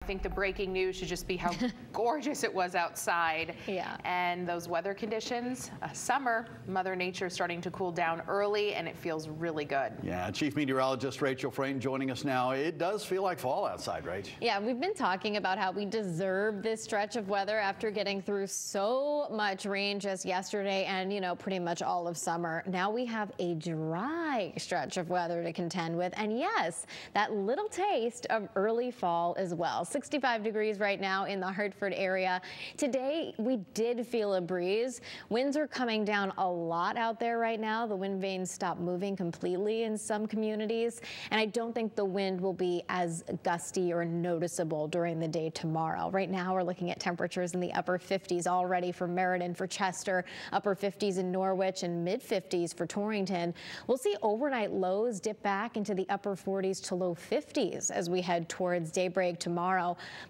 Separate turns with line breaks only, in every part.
I think the breaking news should just be how gorgeous it was outside.
Yeah.
And those weather conditions, summer, Mother Nature is starting to cool down early, and it feels really good.
Yeah, Chief Meteorologist Rachel Frayne joining us now. It does feel like fall outside, right?
Yeah, we've been talking about how we deserve this stretch of weather after getting through so much rain just yesterday and, you know, pretty much all of summer. Now we have a dry stretch of weather to contend with. And yes, that little taste of early fall as well. 65 degrees right now in the Hartford area. Today, we did feel a breeze. Winds are coming down a lot out there right now. The wind vanes stopped moving completely in some communities, and I don't think the wind will be as gusty or noticeable during the day tomorrow. Right now, we're looking at temperatures in the upper 50s already for Meriden, for Chester, upper 50s in Norwich, and mid 50s for Torrington. We'll see overnight lows dip back into the upper 40s to low 50s as we head towards daybreak tomorrow.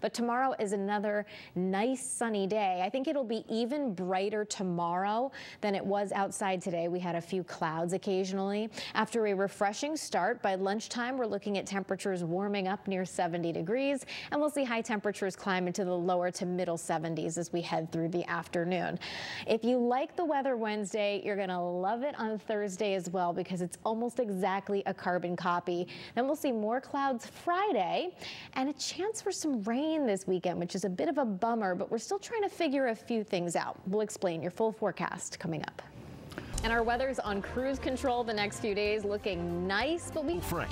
But tomorrow is another nice sunny day. I think it'll be even brighter tomorrow than it was outside today. We had a few clouds occasionally. After a refreshing start, by lunchtime, we're looking at temperatures warming up near 70 degrees, and we'll see high temperatures climb into the lower to middle 70s as we head through the afternoon. If you like the weather Wednesday, you're going to love it on Thursday as well, because it's almost exactly a carbon copy. Then we'll see more clouds Friday and a chance for some rain this weekend, which is a bit of a bummer, but we're still trying to figure a few things out. We'll explain your full forecast coming up. And our weather's on cruise control the next few days, looking nice, but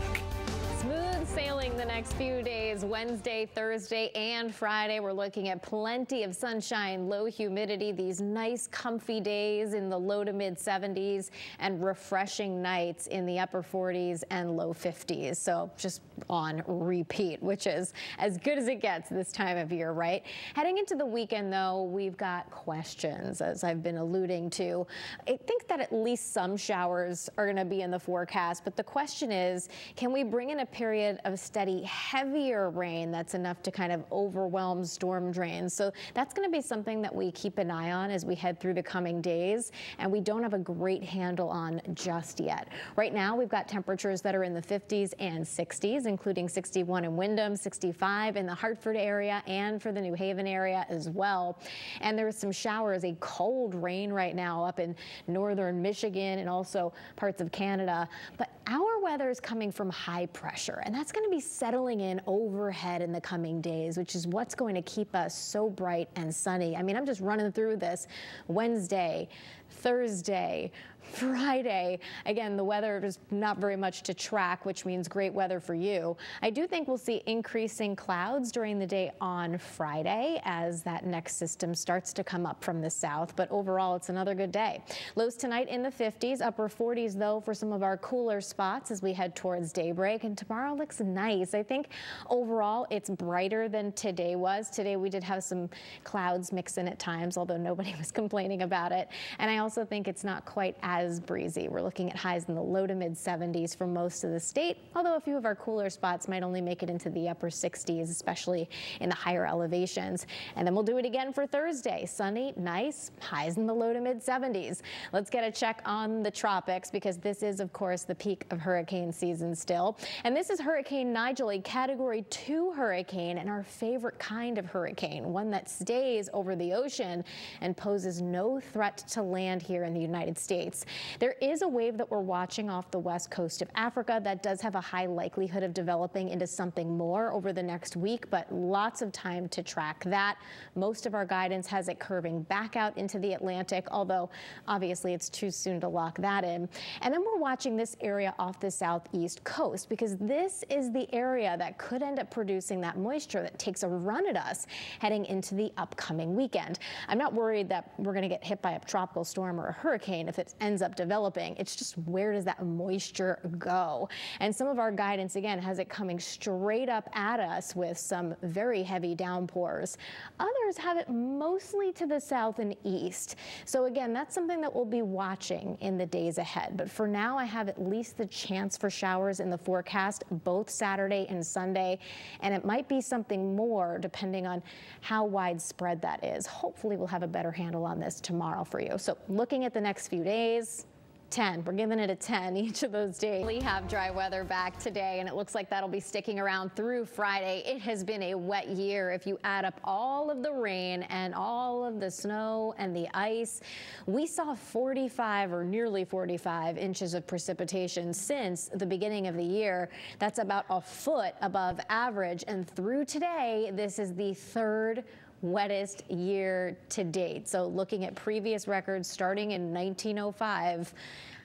smooth sailing the next few days. Wednesday, Thursday, and Friday, we're looking at plenty of sunshine, low humidity, these nice comfy days in the low to mid 70s, and refreshing nights in the upper 40s and low 50s. So just on repeat, which is as good as it gets this time of year, right? Heading into the weekend, though, we've got questions, as I've been alluding to. I think that at least some showers are going to be in the forecast, but the question is, can we bring in a period of steady, heavier rain that's enough to kind of overwhelm storm drains? So that's going to be something that we keep an eye on as we head through the coming days, and we don't have a great handle on just yet. Right now, we've got temperatures that are in the 50s and 60s, including 61 in Windham, 65 in the Hartford area, and for the New Haven area as well. And there's some showers, a cold rain right now up in northern Michigan and also parts of Canada. But our weather is coming from high pressure, and that's going to be settling in overhead in the coming days, which is what's going to keep us so bright and sunny. I mean, I'm just running through this. Wednesday, Thursday, Friday. Again, the weather is not very much to track, which means great weather for you. I do think we'll see increasing clouds during the day on Friday as that next system starts to come up from the south. But overall, it's another good day. Lows tonight in the 50s, upper 40s, though, for some of our cooler spots as we head towards daybreak. And tomorrow looks nice. I think overall, it's brighter than today was. Today, we did have some clouds mix in at times, although nobody was complaining about it. And I also think it's not quite as breezy. We're looking at highs in the low to mid 70s for most of the state, although a few of our cooler spots might only make it into the upper 60s, especially in the higher elevations. And then we'll do it again for Thursday. Sunny, nice, highs in the low to mid 70s. Let's get a check on the tropics, because this is, of course, the peak of hurricane season still. And this is Hurricane Nigel, a Category 2 hurricane, and our favorite kind of hurricane, one that stays over the ocean and poses no threat to land here in the United States. There is a wave that we're watching off the west coast of Africa that does have a high likelihood of developing into something more over the next week, but lots of time to track that. Most of our guidance has it curving back out into the Atlantic, although obviously it's too soon to lock that in. And then we're watching this area off the southeast coast, because this is the area that could end up producing that moisture that takes a run at us heading into the upcoming weekend. I'm not worried that we're going to get hit by a tropical storm or a hurricane if it ends up developing. It's just, where does that moisture go? And some of our guidance, again, has it coming straight up at us with some very heavy downpours. Others have it mostly to the south and east. So again, that's something that we'll be watching in the days ahead. But for now, I have at least the chance for showers in the forecast both Saturday and Sunday. And it might be something more depending on how widespread that is. Hopefully we'll have a better handle on this tomorrow for you. So looking at the next few days, 10. We're giving it a 10 each of those days. We have dry weather back today, and it looks like that'll be sticking around through Friday. It has been a wet year. If you add up all of the rain and all of the snow and the ice, we saw 45 or nearly 45 inches of precipitation since the beginning of the year. That's about a foot above average. And through today, this is the third wettest year to date. So looking at previous records starting in 1905,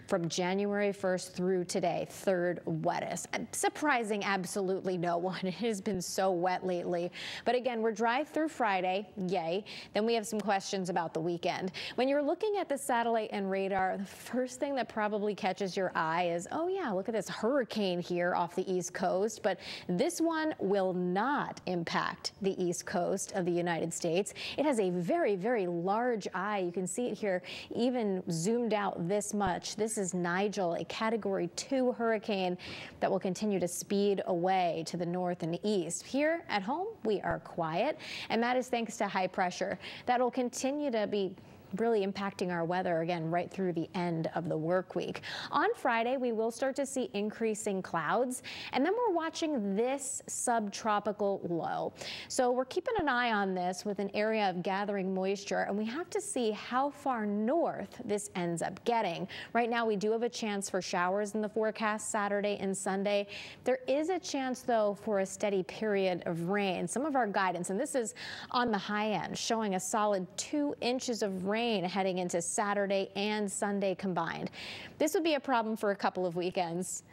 from January 1st through today, third wettest. Surprising absolutely no one. It has been so wet lately. But again, we're dry through Friday, yay. Then we have some questions about the weekend. When you're looking at the satellite and radar, the first thing that probably catches your eye is, oh yeah, look at this hurricane here off the East Coast. But this one will not impact the East Coast of the United States. It has a very, very large eye. You can see it here, even zoomed out this much. This is Nigel, a Category 2 hurricane that will continue to speed away to the north and east. Here at home, we are quiet, and that is thanks to high pressure. That'll continue to be really impacting our weather again right through the end of the work week. On Friday, we will start to see increasing clouds, and then we're watching this subtropical low. So we're keeping an eye on this with an area of gathering moisture, and we have to see how far north this ends up getting. Right now, we do have a chance for showers in the forecast Saturday and Sunday. There is a chance, though, for a steady period of rain. Some of our guidance, and this is on the high end, showing a solid 2 inches of rain heading into Saturday and Sunday combined. This would be a problem for a couple of reasons.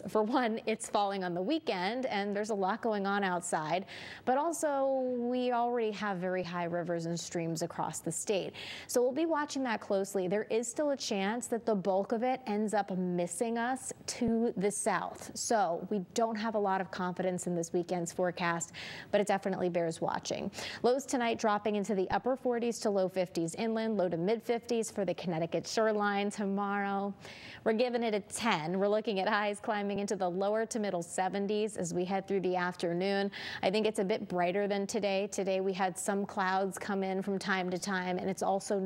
For one, it's falling on the weekend and there's a lot going on outside, but also we already have very high rivers and streams across the state. So we'll be watching that closely. There is still a chance that the bulk of it ends up missing us to the south. So we don't have a lot of confidence in this weekend's forecast, but it definitely bears watching. Lows tonight dropping into the upper 40s to low 50s inland, low to mid 50s for the Connecticut shoreline. Tomorrow, we're giving it a 10. We're looking at highs climbing into the lower to middle 70s as we head through the afternoon. I think it's a bit brighter than today. Today we had some clouds come in from time to time, and it's also